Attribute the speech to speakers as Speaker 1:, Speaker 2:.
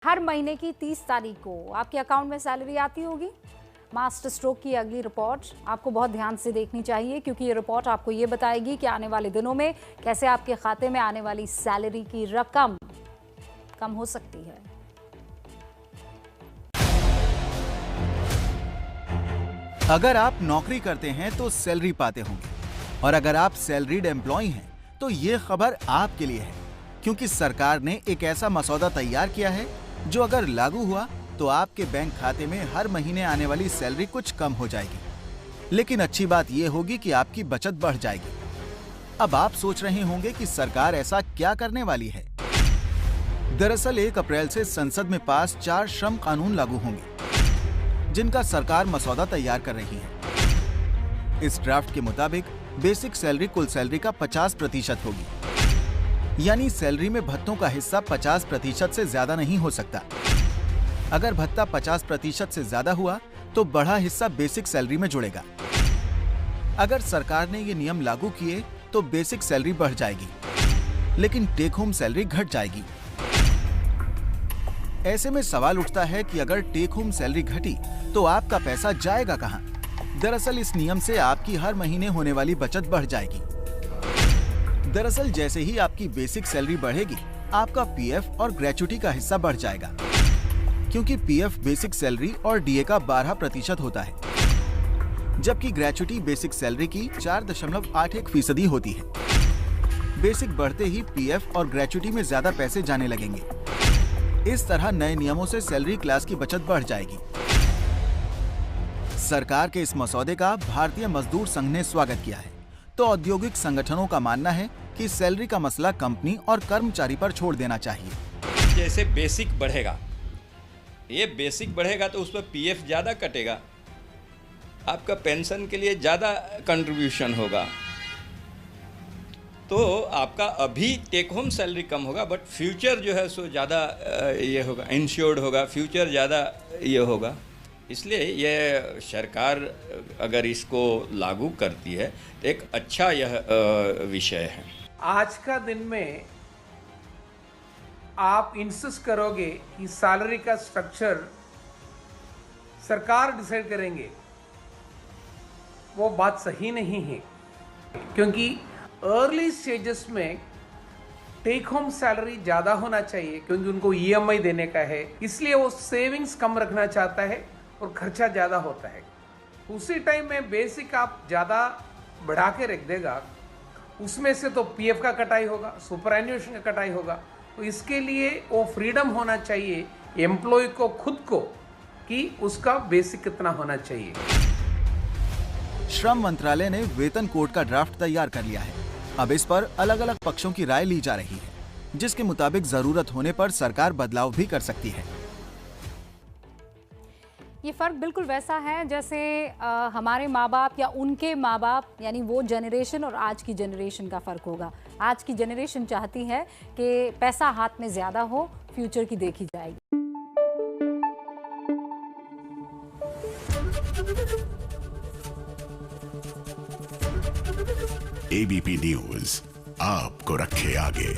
Speaker 1: हर महीने की 30 तारीख को आपके अकाउंट में सैलरी आती होगी। मास्टर स्ट्रोक की अगली रिपोर्ट आपको बहुत ध्यान से देखनी चाहिए, क्योंकि ये रिपोर्ट आपको ये बताएगी कि आने वाले दिनों में कैसे आपके खाते में आने वाली सैलरी की रकम कम हो सकती है।
Speaker 2: अगर आप नौकरी करते हैं तो सैलरी पाते होंगे, और अगर आप सैलरीड एम्प्लॉय हैं तो ये खबर आपके लिए है, क्योंकि सरकार ने एक ऐसा मसौदा तैयार किया है जो अगर लागू हुआ तो आपके बैंक खाते में हर महीने आने वाली सैलरी कुछ कम हो जाएगी। लेकिन अच्छी बात यह होगी कि आपकी बचत बढ़ जाएगी। अब आप सोच रहे होंगे कि सरकार ऐसा क्या करने वाली है। दरअसल 1 अप्रैल से संसद में पास 4 श्रम कानून लागू होंगे, जिनका सरकार मसौदा तैयार कर रही है। इस ड्राफ्ट के मुताबिक बेसिक सैलरी कुल सैलरी का 50% होगी, यानी सैलरी में भत्तों का हिस्सा 50% से ज्यादा नहीं हो सकता। अगर भत्ता 50% से ज्यादा हुआ तो बढ़ा हिस्सा बेसिक सैलरी में जुड़ेगा। अगर सरकार ने ये नियम लागू किए तो बेसिक सैलरी बढ़ जाएगी, लेकिन टेक होम सैलरी घट जाएगी। ऐसे में सवाल उठता है कि अगर टेक होम सैलरी घटी तो आपका पैसा जाएगा कहां? दरअसल इस नियम से आपकी हर महीने होने वाली बचत बढ़ जाएगी। दरअसल जैसे ही आपकी बेसिक सैलरी बढ़ेगी, आपका पीएफ और ग्रेच्युटी का हिस्सा बढ़ जाएगा, क्योंकि पीएफ बेसिक सैलरी और डीए का 12% होता है, जबकि ग्रेच्युटी बेसिक सैलरी की 4.81% होती है। बेसिक बढ़ते ही पीएफ और ग्रेच्युटी में ज्यादा पैसे जाने लगेंगे। इस तरह नए नियमों से सैलरी क्लास की बचत बढ़ जाएगी। सरकार के इस मसौदे का भारतीय मजदूर संघ ने स्वागत किया है, तो औद्योगिक संगठनों का मानना है कि सैलरी का मसला कंपनी और कर्मचारी पर छोड़ देना चाहिए।
Speaker 3: जैसे बेसिक बढ़ेगा, ये बेसिक बढ़ेगा तो उस पर पीएफ ज़्यादा कटेगा, आपका पेंशन के लिए ज़्यादा कंट्रीब्यूशन होगा, तो आपका अभी टेक होम सैलरी कम होगा, बट फ्यूचर जो है सो ज़्यादा ये होगा, इंश्योर्ड होगा, फ्यूचर ज़्यादा ये होगा। इसलिए ये सरकार अगर इसको लागू करती है तो एक अच्छा यह विषय है।
Speaker 4: आज का दिन में आप इंसिस्ट करोगे कि सैलरी का स्ट्रक्चर सरकार डिसाइड करेंगे, वो बात सही नहीं है, क्योंकि अर्ली स्टेजेस में टेक होम सैलरी ज़्यादा होना चाहिए, क्योंकि उनको ईएमआई देने का है, इसलिए वो सेविंग्स कम रखना चाहता है और खर्चा ज़्यादा होता है। उसी टाइम में बेसिक आप ज़्यादा बढ़ा के रख देगा, उसमें से तो पीएफ का कटाई होगा, सुपरएन्युएशन का कटाई होगा। तो इसके लिए वो फ्रीडम होना चाहिए एम्प्लॉय को खुद को, कि उसका बेसिक कितना होना चाहिए।
Speaker 2: श्रम मंत्रालय ने वेतन कोड का ड्राफ्ट तैयार कर लिया है। अब इस पर अलग अलग पक्षों की राय ली जा रही है, जिसके मुताबिक जरूरत होने पर सरकार बदलाव भी कर सकती है।
Speaker 1: ये फ़र्क बिल्कुल वैसा है जैसे हमारे माँ बाप या उनके माँ बाप, यानी वो जनरेशन और आज की जनरेशन का फ़र्क होगा। आज की जनरेशन चाहती है कि पैसा हाथ में ज़्यादा हो, फ्यूचर की देखी जाएगी।
Speaker 5: एबीपी न्यूज़ आपको रखे आगे।